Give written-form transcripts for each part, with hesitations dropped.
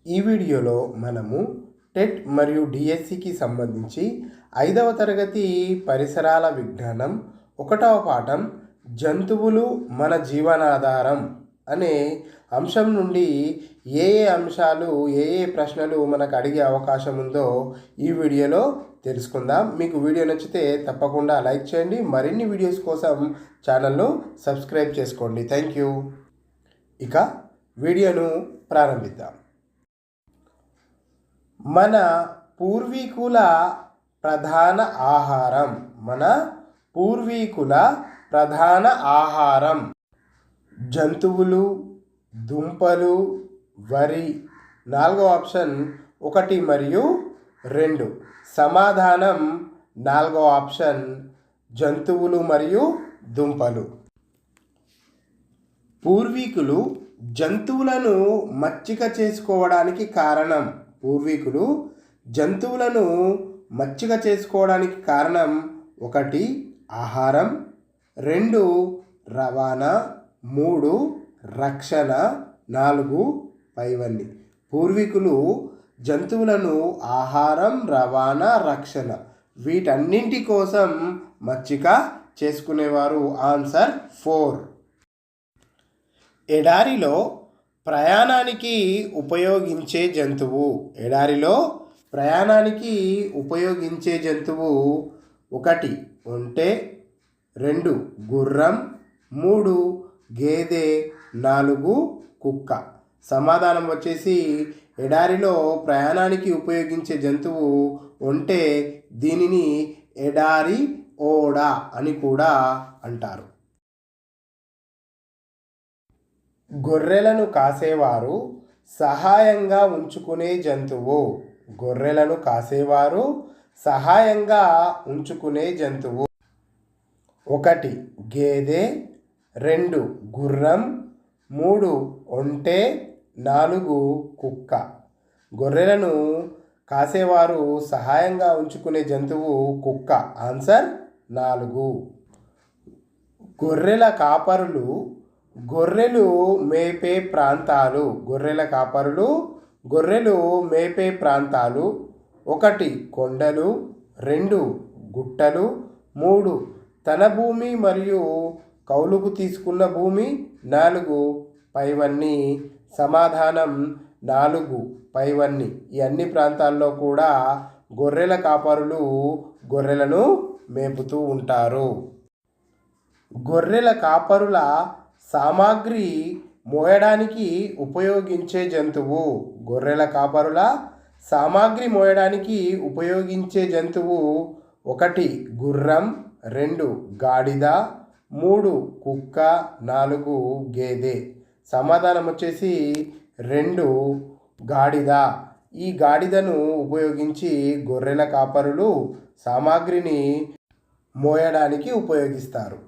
ఈ వీడియోలో మనము టెట్ మరియు డిఎస్సికి సంబంధించి 5వ తరగతి పరిసరాల విజ్ఞానం 1వ పాఠం జంతువులు మన జీవనాధారం అనే అంశం నుండి ఏ అంశాలు ఏ ప్రశ్నలు మనకు అడిగే అవకాశం ఉందో ఈ వీడియోలో తెలుసుకుందాం. మీకు వీడియో నచ్చితే తప్పకుండా లైక్ చేయండి. మరిన్ని వీడియోస్ కోసం ఛానల్ను సబ్స్క్రైబ్ చేసుకోండి. Thank you. ఇక వీడియోను ప్రారంభిద్దాం. మన పూర్వీకుల ప్రధాన ఆహారం జంతువులు, దుంపలు, వరి. 4వ ఆప్షన్ 1 మరియు 2. సమాధానం 4వ ఆప్షన్ జంతువులు మరియు దుంపలు. పూర్వీకులు జంతువులను మచ్చిక చేసుకోవడానికి కారణం 1 ఆహారం, 2 రవాణా, 3 రక్షణ, 4 పైవన్నీ. పూర్వీకులు జంతువులను ఆహారం, రవాణా, రక్షణ వీటన్నింటి కోసం మచ్చిక చేసుకునేవారు. ఆన్సర్ 4. ఎడారిలో ప్రయాణానికి ఉపయోగించే జంతువు 1 ఒంటె, 2 గుర్రం, 3 గేదె, 4 కుక్క. సమాధానం వచ్చేసి ఎడారిలో ప్రయాణానికి ఉపయోగించే జంతువు ఒంటె. దీనిని ఎడారి ఓడ అని కూడా అంటారు. గొర్రెలను కాసేవారు సహాయంగా ఉంచుకునే జంతువు 1 గేదె, 2 గుర్రం, 3 ఒంటె, 4 కుక్క. గొర్రెలను కాసేవారు సహాయంగా ఉంచుకునే జంతువు కుక్క. ఆన్సర్ 4. గొర్రెల కాపరులు గొర్రెలు మేపే ప్రాంతాలు 1 కొండలు, 2 గుట్టలు, 3 తన భూమి మరియు కౌలుకు తీసుకున్న భూమి, 4 పైవన్నీ. సమాధానం 4 పైవన్నీ. ఈ అన్ని ప్రాంతాల్లో కూడా గొర్రెల కాపరులు గొర్రెలను మేపుతూ ఉంటారు. గొర్రెల కాపరుల సామాగ్రి మోయడానికి ఉపయోగించే జంతువు 1 గుర్రం, 2 గాడిద, 3 కుక్క, 4 గేదె. సమాధానం వచ్చేసి 2 గాడిద. ఈ గాడిదను ఉపయోగించి గొర్రెల కాపరులు సామాగ్రిని మోయడానికి ఉపయోగిస్తారు.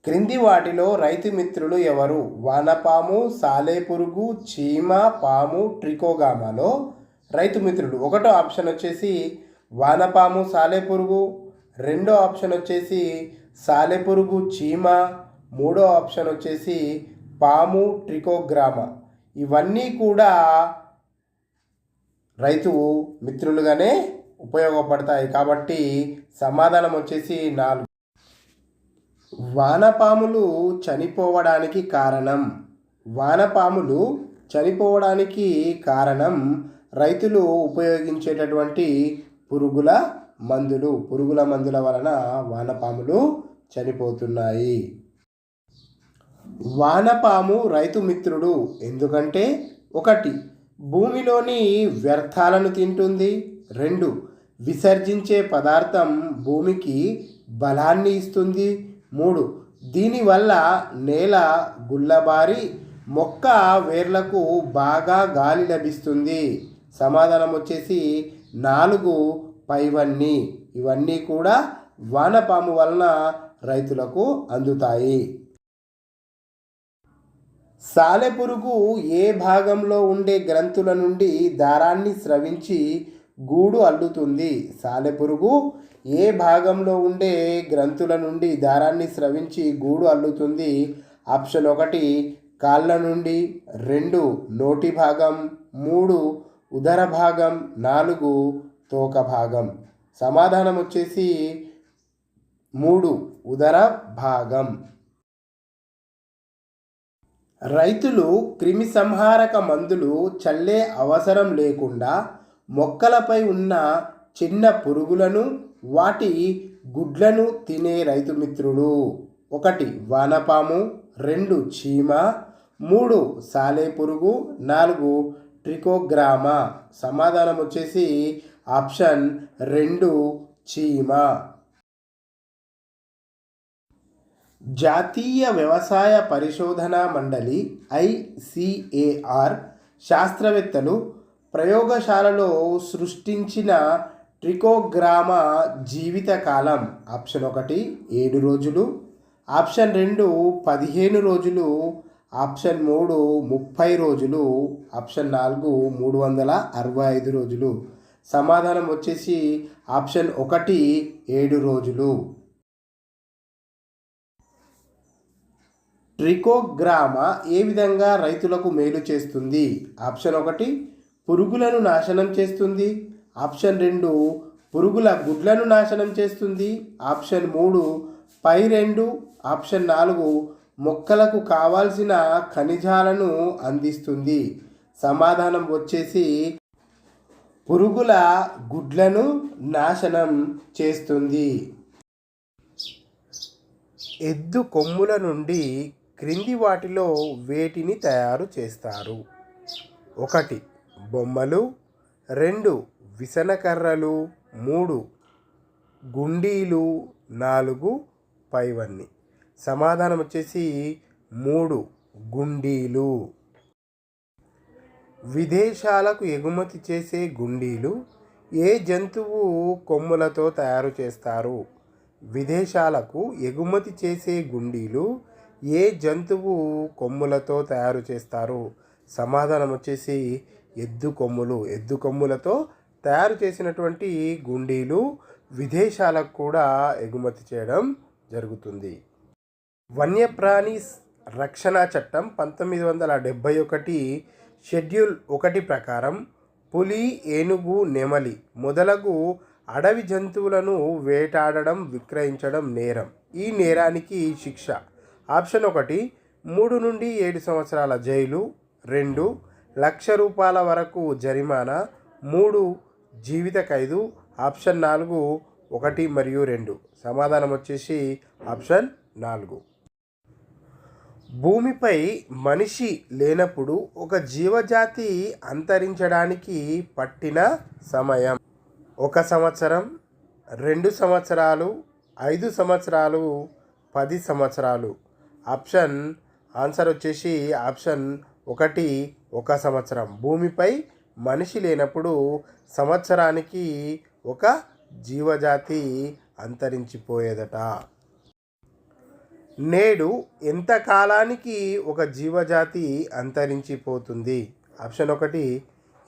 క్రింది వాటిలో రైతు మిత్రులు ఎవరు? వానపాము, సాలెపురుగు, చీమ, పాము, ట్రికోగామాలో రైతు మిత్రులు 1వ ఆప్షన్ వచ్చేసి వానపాము, సాలెపురుగు, 2వ ఆప్షన్ వచ్చేసి సాలెపురుగు, చీమ, 3వ ఆప్షన్ వచ్చేసి పాము, ట్రికోగ్రామా. ఇవన్నీ కూడా రైతు మిత్రులుగానే ఉపయోగపడతాయి. కాబట్టి సమాధానం వచ్చేసి 4. వానపాములు చనిపోవడానికి కారణం రైతులు ఉపయోగించేటటువంటి పురుగుల మందుల వలన వానపాములు చనిపోతున్నాయి. వానపాము రైతు మిత్రుడు ఎందుకంటే 1 భూమిలోని వ్యర్థాలను తింటుంది, 2 విసర్జించే పదార్థం భూమికి బలాన్ని ఇస్తుంది, 3 దీనివల్ల నేల గుల్లబారి మొక్క వేర్లకు బాగా గాలి లభిస్తుంది. సమాధానం వచ్చేసి 4 పైవన్నీ. ఇవన్నీ కూడా వానపాము వలన రైతులకు అందుతాయి. సాలెపురుగు ఏ భాగంలో ఉండే గ్రంథుల నుండి దారాన్ని స్రవించి గూడు అల్లుతుంది? సాలెపురుగు ఏ భాగంలో ఉండే గ్రంథుల నుండి దారాన్ని స్రవించి గూడు అల్లుతుంది? ఆప్షన్ 1 కాళ్ళ నుండి, 2 నోటి భాగం, 3 ఉదర భాగం, 4 తోక భాగం. సమాధానం వచ్చేసి 3 ఉదర భాగం. రైతులు క్రిమి సంహారక మందులు చల్లే అవసరం లేకుండా మొక్కలపై ఉన్న చిన్న పురుగులను, వాటి గుడ్లను తినే రైతు మిత్రులు. 1 వానపాము, 2 చీమ, 3 సాలెపురుగు, 4 ట్రికోగ్రామా. సమాధానం వచ్చేసి ఆప్షన్ 2 చీమ. జాతీయ వ్యవసాయ పరిశోధనా మండలి ICAR శాస్త్రవేత్తలు ప్రయోగశాలలో సృష్టించిన ట్రికోగ్రామా జీవితకాలం ఆప్షన్ 1 7 రోజులు, ఆప్షన్ 2 15 రోజులు, ఆప్షన్ 3 30 రోజులు, ఆప్షన్ 4 365 రోజులు. సమాధానం వచ్చేసి ఆప్షన్ 1 7 రోజులు. ట్రికోగ్రామా ఏ విధంగా రైతులకు మేలు చేస్తుంది? ఆప్షన్ 1 పురుగులను నాశనం చేస్తుంది, ఆప్షన్ 2 పురుగుల గుడ్లను నాశనం చేస్తుంది, ఆప్షన్ 3 పై 2, ఆప్షన్ 4 మొక్కలకు కావాల్సిన ఖనిజాలను అందిస్తుంది. సమాధానం వచ్చేసి పురుగుల గుడ్లను నాశనం చేస్తుంది. ఎద్దు కొమ్ముల నుండి క్రింది వాటిలో వేటిని తయారు చేస్తారు? 1 బొమ్మలు, 2 విసనకర్రలు, 3 గుండీలు, 4 పైవన్ని. సమాధానం వచ్చేసి 3 గుండీలు. విదేశాలకు ఎగుమతి చేసే గుండీలు ఏ జంతువు కొమ్ములతో తయారు చేస్తారు? విదేశాలకు ఎగుమతి చేసే గుండీలు ఏ జంతువు కొమ్ములతో తయారు చేస్తారు? సమాధానం వచ్చేసి ఎద్దు కొమ్ములు. ఎద్దు కొమ్ములతో తయారు చేసినటువంటి గుండీలు విదేశాలకు కూడా ఎగుమతి చేయడం జరుగుతుంది. వన్యప్రాణి రక్షణ చట్టం 1971 షెడ్యూల్ 1 ప్రకారం పులి, ఏనుగు, నెమలి మొదలగు అడవి జంతువులను వేటాడడం, విక్రయించడం నేరం. ఈ నేరానికి శిక్ష ఆప్షన్ 1 3 నుండి 7 సంవత్సరాల జైలు, 2 ₹1,00,000 వరకు జరిమానా, 3 జీవిత ఖైదు, ఆప్షన్ 4 1 మరియు 2. సమాధానం వచ్చేసి ఆప్షన్ 4. భూమిపై మనిషి లేనప్పుడు ఒక జీవజాతి అంతరించడానికి పట్టిన సమయం 1 సంవత్సరం, 2 సంవత్సరాలు, 5 సంవత్సరాలు, 10 సంవత్సరాలు. ఆన్సర్ వచ్చేసి ఆప్షన్ 1 1 సంవత్సరం. భూమిపై మనిషి లేనప్పుడు సంవత్సరానికి ఒక జీవజాతి అంతరించిపోయేదట. నేడు ఎంత కాలానికి ఒక జీవజాతి అంతరించిపోతుంది? ఆప్షన్ 1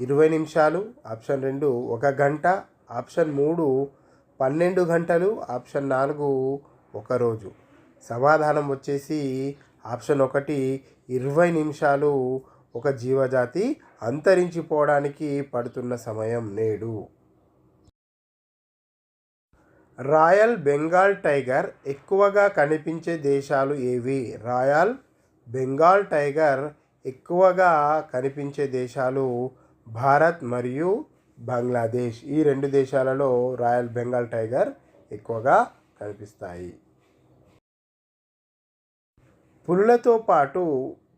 20 నిమిషాలు, ఆప్షన్ 2 1 గంట, ఆప్షన్ 3 12 గంటలు, ఆప్షన్ 4 1 రోజు. సమాధానం వచ్చేసి ఆప్షన్ 1 20 నిమిషాలు ఒక జీవజాతి అంతరించిపోవడానికి పడుతున్న సమయం నేడు. రాయల్ బెంగాల్ టైగర్ ఎక్కువగా కనిపించే దేశాలు ఏవి? రాయల్ బెంగాల్ టైగర్ ఎక్కువగా కనిపించే దేశాలు భారత్ మరియు బంగ్లాదేశ్. ఈ 2 దేశాలలో రాయల్ బెంగాల్ టైగర్ ఎక్కువగా కనిపిస్తాయి. పులులతో పాటు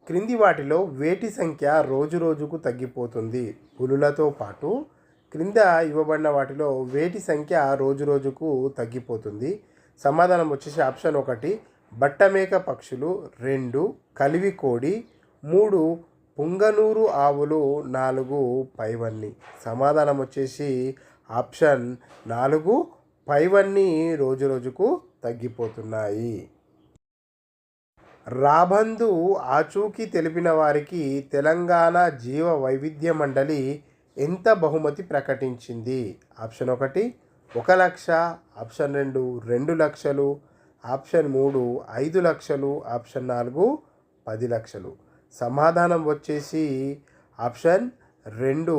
క్రింది వాటిలో వేటి సంఖ్య రోజు రోజుకు తగ్గిపోతుంది? పులులతో పాటు క్రింద ఇవ్వబడిన వాటిలో వేటి సంఖ్య రోజు రోజుకు తగ్గిపోతుంది? సమాధానం వచ్చేసి ఆప్షన్ 1 బట్టమేక పక్షులు, 2 కలివి కోడి, 3 పుంగనూరు ఆవులు, 4 పైవన్ని. సమాధానం వచ్చేసి ఆప్షన్ 4 పైవన్నీ రోజు రోజుకు తగ్గిపోతున్నాయి. రాబందు ఆచూకీ తెలిపిన వారికి తెలంగాణ జీవ వైవిధ్య మండలి ఎంత బహుమతి ప్రకటించింది? ఆప్షన్ 1 1 లక్ష, ఆప్షన్ 2 2 లక్షలు, ఆప్షన్ 3 5 లక్షలు, ఆప్షన్ 4 10 లక్షలు. సమాధానం వచ్చేసి ఆప్షన్ 2,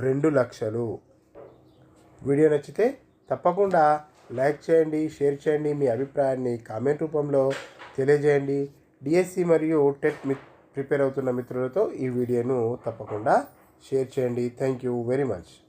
2 లక్షలు. వీడియో నచ్చితే తప్పకుండా లైక్ చేయండి, షేర్ చేయండి, మీ అభిప్రాయాన్ని కామెంట్ రూపంలో తెలియజేయండి. డిఎస్సి మరియు టెట్ ప్రిపేర్ అవుతున్న మిత్రులతో ఈ వీడియోను తప్పకుండా షేర్ చేయండి. Thank you very much.